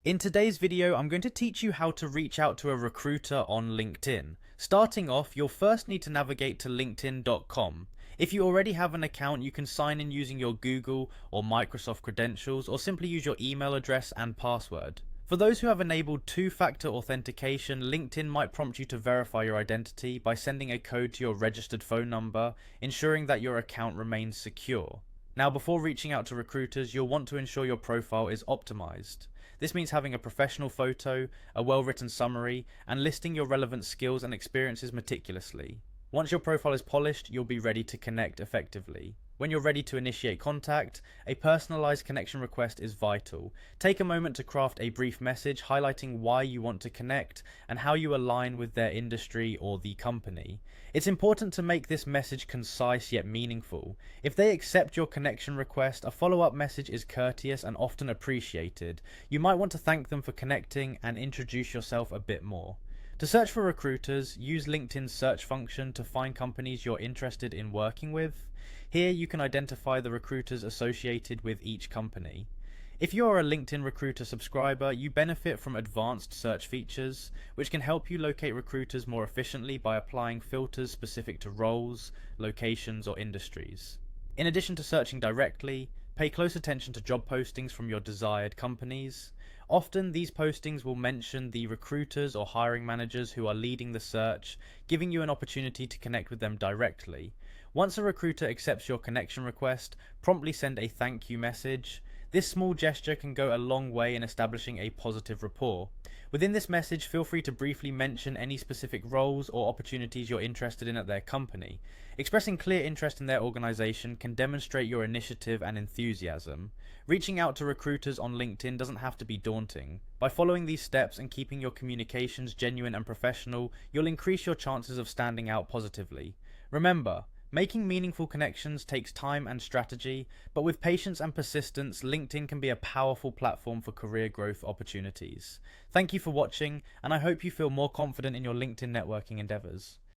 In today's video, I'm going to teach you how to reach out to a recruiter on LinkedIn. Starting off, you'll first need to navigate to linkedin.com. If you already have an account, you can sign in using your Google or Microsoft credentials, or simply use your email address and password. For those who have enabled two-factor authentication, LinkedIn might prompt you to verify your identity by sending a code to your registered phone number, ensuring that your account remains secure. Now, before reaching out to recruiters, you'll want to ensure your profile is optimized. This means having a professional photo, a well-written summary, and listing your relevant skills and experiences meticulously. Once your profile is polished, you'll be ready to connect effectively. When you're ready to initiate contact, a personalized connection request is vital. Take a moment to craft a brief message highlighting why you want to connect and how you align with their industry or the company. It's important to make this message concise yet meaningful. If they accept your connection request, a follow-up message is courteous and often appreciated. You might want to thank them for connecting and introduce yourself a bit more. To search for recruiters, use LinkedIn's search function to find companies you're interested in working with. Here you can identify the recruiters associated with each company. If you're a LinkedIn Recruiter subscriber, you benefit from advanced search features, which can help you locate recruiters more efficiently by applying filters specific to roles, locations, or industries. In addition to searching directly, pay close attention to job postings from your desired companies. Often these postings will mention the recruiters or hiring managers who are leading the search, giving you an opportunity to connect with them directly. Once a recruiter accepts your connection request, promptly send a thank you message. This small gesture can go a long way in establishing a positive rapport. Within this message, feel free to briefly mention any specific roles or opportunities you're interested in at their company. Expressing clear interest in their organization can demonstrate your initiative and enthusiasm. Reaching out to recruiters on LinkedIn doesn't have to be daunting. By following these steps and keeping your communications genuine and professional, you'll increase your chances of standing out positively. Remember, making meaningful connections takes time and strategy, but with patience and persistence, LinkedIn can be a powerful platform for career growth opportunities. Thank you for watching, and I hope you feel more confident in your LinkedIn networking endeavors.